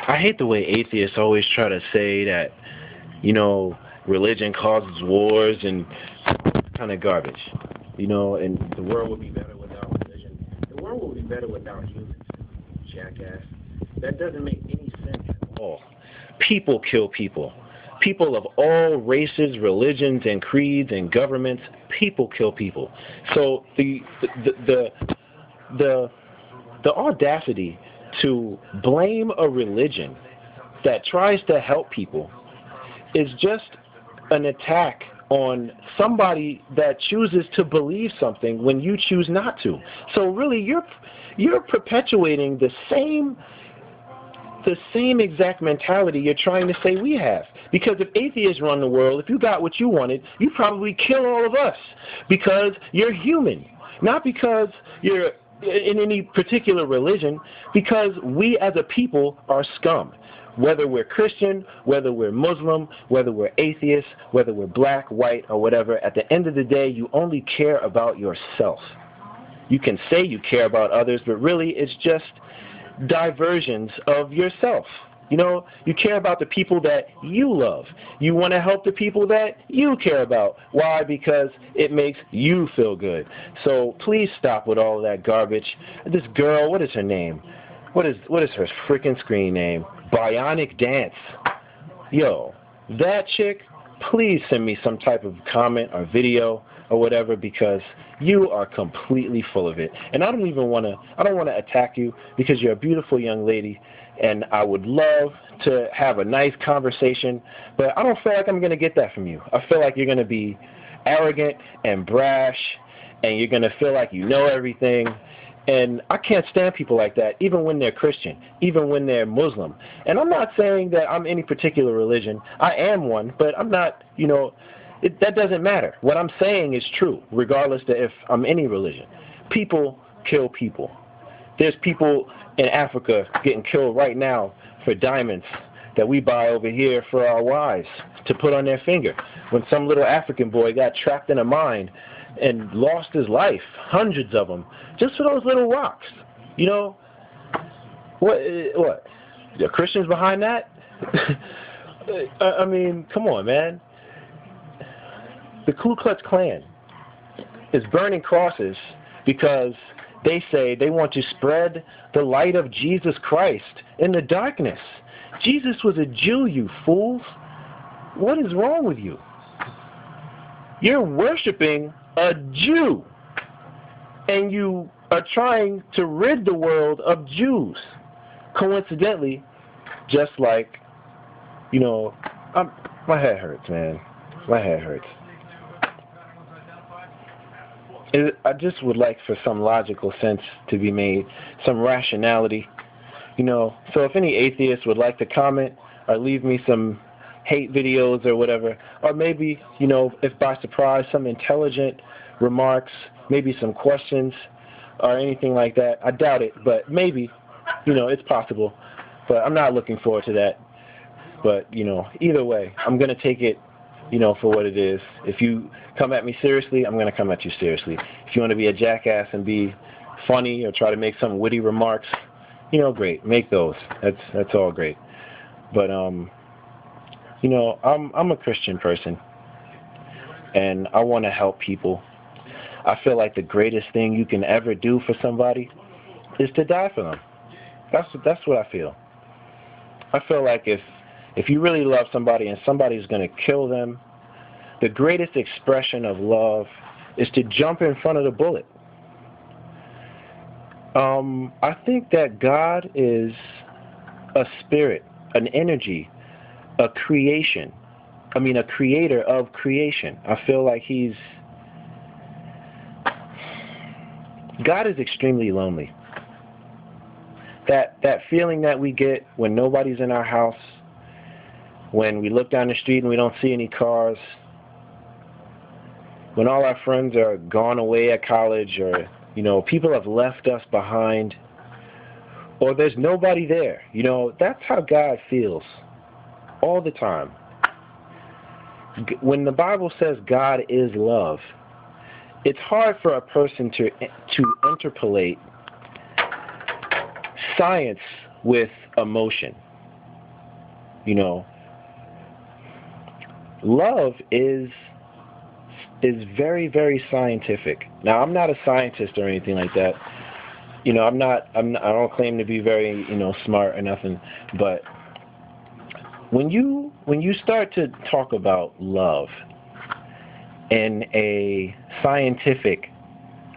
I hate the way atheists always try to say that, religion causes wars and kind of garbage. And the world would be better without religion. The world would be better without humans, jackass. That doesn't make any sense at all. People kill people. People of all races, religions, and creeds and governments, people kill people. So the audacity to blame a religion that tries to help people is just an attack on somebody that chooses to believe something when you choose not to. So really, you're perpetuating the same exact mentality you're trying to say we have. Because if atheists run the world, if you got what you wanted, you probably kill all of us because you're human, not because you're in any particular religion, because we as a people are scum. Whether we're Christian, whether we're Muslim, whether we're atheist, whether we're black, white, or whatever, at the end of the day, you only care about yourself. You can say you care about others, but really it's just diversions of yourself. You care about the people that you love. You want to help the people that you care about. Why? Because it makes you feel good. So please stop with all of that garbage. This girl, what is her name? What is her freaking screen name? Bionic Dance. Yo, that chick, please send me some type of comment or video or whatever, because you are completely full of it. And I don't want to attack you, because you're a beautiful young lady and I would love to have a nice conversation, but I don't feel like I'm going to get that from you. I feel like you're going to be arrogant and brash, and you're going to feel like you know everything. And I can't stand people like that, even when they're Christian, even when they're Muslim. And I'm not saying that I'm any particular religion. I am one, but I'm not, that doesn't matter. What I'm saying is true, regardless of if I'm any religion. People kill people. There's people in Africa getting killed right now for diamonds that we buy over here for our wives to put on their finger. When some little African boy got trapped in a mine and lost his life, hundreds of them, just for those little rocks. What? The Christians behind that? I mean, come on, man. The Ku Klux Klan is burning crosses because they say they want to spread the light of Jesus Christ in the darkness. Jesus was a Jew, you fools. What is wrong with you? You're worshiping a Jew, and you are trying to rid the world of Jews. Coincidentally, just like, my head hurts, man. My head hurts. I just would like for some logical sense to be made, some rationality, So if any atheists would like to comment or leave me some hate videos or whatever, or maybe, if by surprise, some intelligent remarks, maybe some questions or anything like that. I doubt it, but maybe, it's possible. But I'm not looking forward to that. But, either way, I'm going to take it, for what it is. If you come at me seriously, I'm going to come at you seriously. If you want to be a jackass and be funny or try to make some witty remarks, great. Make those. That's all great. But, I'm a Christian person, and I want to help people. I feel like the greatest thing you can ever do for somebody is to die for them. That's what I feel. I feel like if you really love somebody and somebody's going to kill them, the greatest expression of love is to jump in front of the bullet. I think that God is a spirit, an energy, a creator of creation. I feel like God is extremely lonely. That feeling that we get when nobody's in our house, when we look down the street and we don't see any cars, when all our friends are gone away at college, or people have left us behind, or there's nobody there. That's how God feels all the time. When the Bible says God is love, it's hard for a person to interpolate science with emotion. You know, love is very, very scientific. Now, I'm not a scientist or anything like that. You know, I don't claim to be very, smart or nothing, but when you start to talk about love in a scientific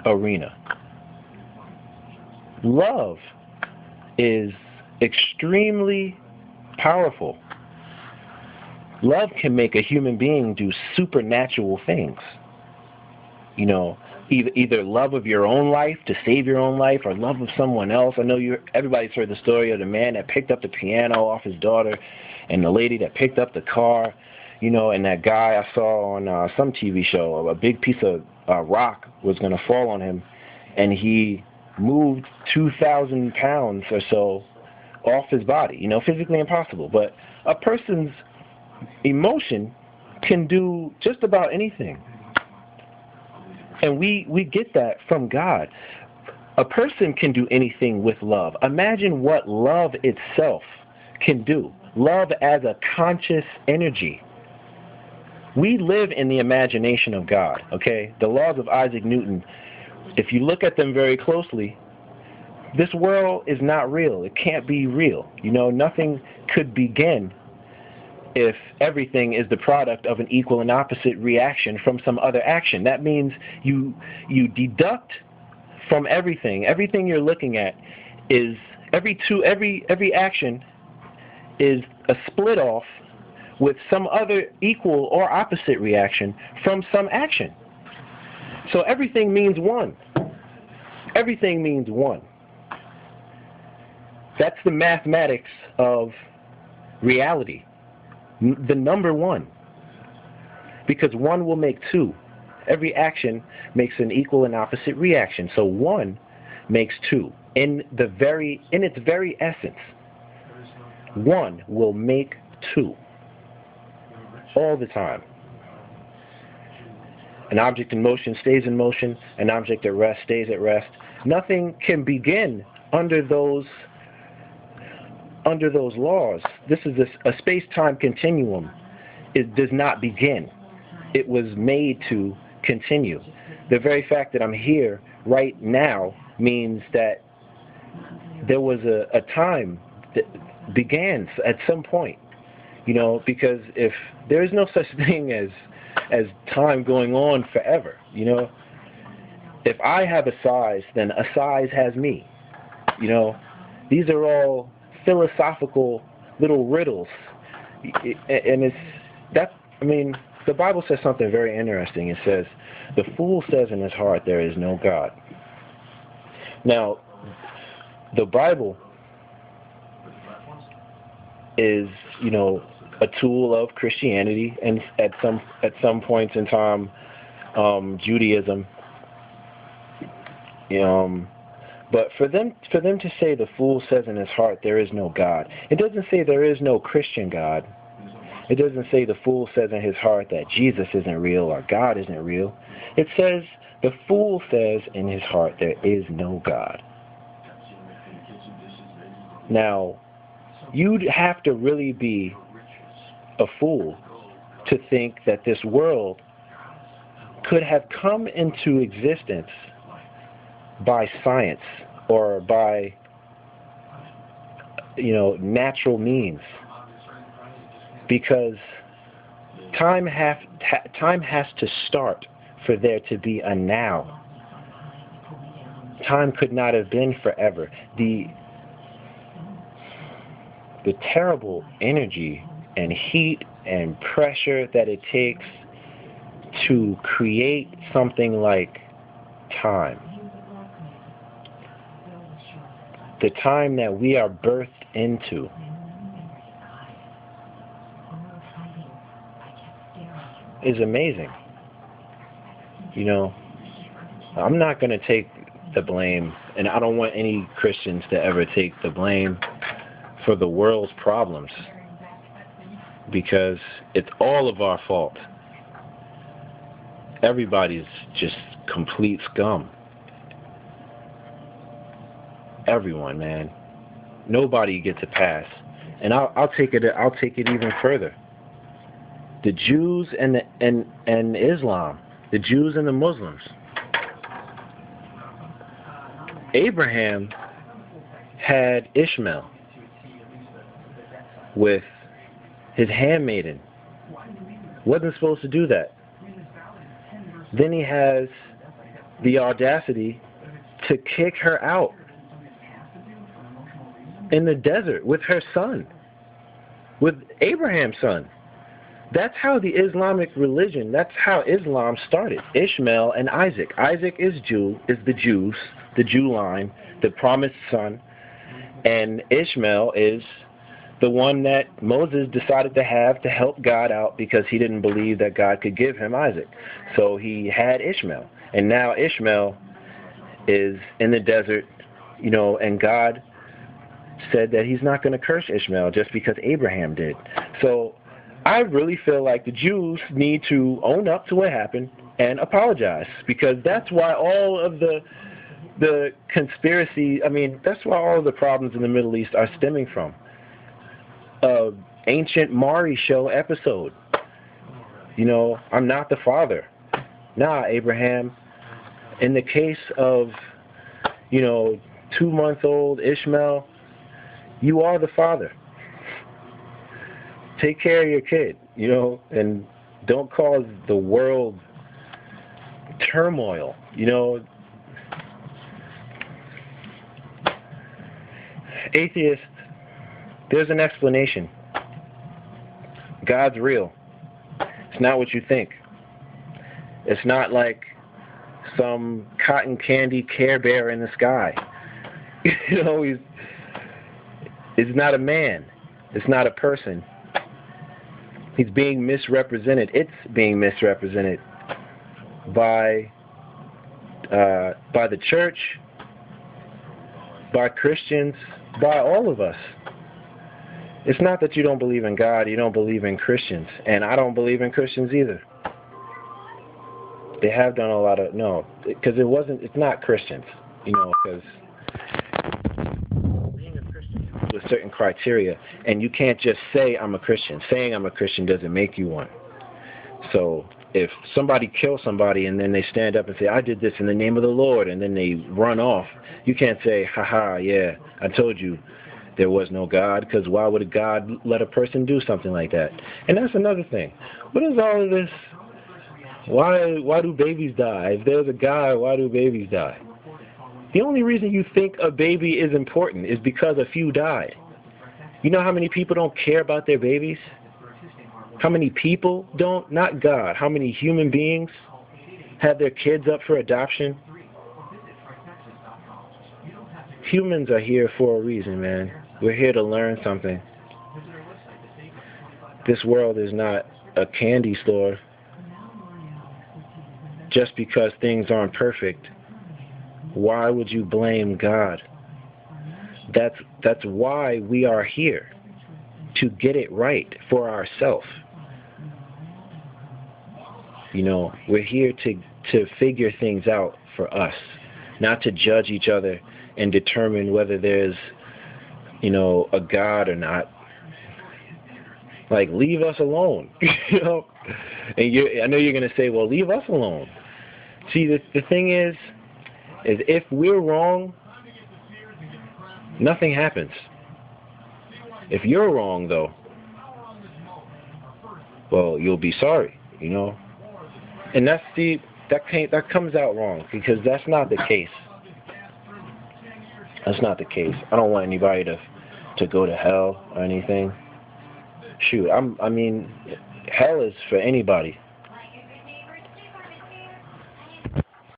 arena, love is extremely powerful. Love can make a human being do supernatural things. You know, either love of your own life to save your own life, or love of someone else. I know everybody's heard the story of the man that picked up the piano off his daughter, and the lady that picked up the car. You know, and that guy I saw on some TV show, a big piece of rock was going to fall on him, and he moved 2,000 pounds or so off his body. You know, physically impossible. But a person's emotion can do just about anything. And we get that from God. A person can do anything with love. Imagine what love itself can do. Love as a conscious energy. We live in the imagination of God, okay? The laws of Isaac Newton, if you look at them very closely, this world is not real. It can't be real. You know, nothing could begin if everything is the product of an equal and opposite reaction from some other action. That means you deduct from everything. Everything you're looking at is every action is a split off with some other equal or opposite reaction from some action. So everything means one. Everything means one. That's the mathematics of reality. The number one. Because one will make two. Every action makes an equal and opposite reaction. So one makes two. In its very essence, one will make two. All the time. An object in motion stays in motion. An object at rest stays at rest. Nothing can begin under those laws. This is a space-time continuum. It does not begin. It was made to continue. The very fact that I'm here right now means that there was a time that began at some point. You know, because if there is no such thing as time going on forever, you know, if I have a size, then a size has me. You know, these are all philosophical little riddles, and the Bible says something very interesting. It says, "The fool says in his heart there is no God." Now, the Bible is, a tool of Christianity, and at some points in time, Judaism. But for them to say the fool says in his heart there is no God, it doesn't say there is no Christian God. It doesn't say the fool says in his heart that Jesus isn't real or God isn't real. It says the fool says in his heart there is no God. Now, you'd have to really be a fool to think that this world could have come into existence by science or by, natural means, because time has to start for there to be a now. Time could not have been forever. The terrible energy and heat and pressure that it takes to create something like time. The time that we are birthed into. Is amazing. I'm not going to take the blame, and I don't want any Christians to ever take the blame for the world's problems, because it's all of our fault. Everybody's just complete scum. Everyone, man. Nobody gets a pass. And I'll take it even further. The Jews and Islam, the Jews and the Muslims. Abraham had Ishmael with his handmaiden. Wasn't supposed to do that. Then he has the audacity to kick her out in the desert with her son, with Abraham's son. That's how the Islamic religion, that's how Islam started. Ishmael and Isaac. Isaac is the Jews, the Jew line, the promised son. And Ishmael is the one that Moses decided to have to help God out because he didn't believe that God could give him Isaac. So he had Ishmael. And now Ishmael is in the desert, and God said that he's not going to curse Ishmael just because Abraham did. So I really feel like the Jews need to own up to what happened and apologize, because that's why all of the conspiracy, that's why all of the problems in the Middle East are stemming from. Ancient Mari show episode. I'm not the father. Nah, Abraham. In the case of, 2-month-old Ishmael, you are the father. Take care of your kid, and don't cause the world turmoil, Atheists, there's an explanation. God's real. It's not what you think. It's not like some cotton candy Care Bear in the sky. It's not a man. It's not a person. He's being misrepresented. It's being misrepresented by the church, by Christians, by all of us. It's not that you don't believe in God, you don't believe in Christians. And I don't believe in Christians either. They have done a lot of, because it's not Christians, because being a Christian is a certain criteria, and you can't just say I'm a Christian. Saying I'm a Christian doesn't make you one. So if somebody kills somebody and then they stand up and say, I did this in the name of the Lord, and then they run off, you can't say, haha, yeah, I told you there was no God, because why would God let a person do something like that? And that's another thing. What is all of this? Why do babies die? If there's a God, why do babies die? The only reason you think a baby is important is because a few died. You know how many people don't care about their babies? How many people don't? Not God. How many human beings have their kids up for adoption? Humans are here for a reason, man. We're here to learn something. This world is not a candy store. Just because things aren't perfect, why would you blame God? That's why we are here, to get it right for ourselves. We're here to figure things out for us, not to judge each other and determine whether there's, a God or not. Like, leave us alone, And I know you're going to say, well, leave us alone. See, the thing is if we're wrong, nothing happens. If you're wrong, though, well, you'll be sorry, And that comes out wrong, because that's not the case. That's not the case. I don't want anybody to go to hell or anything. Shoot, hell is for anybody.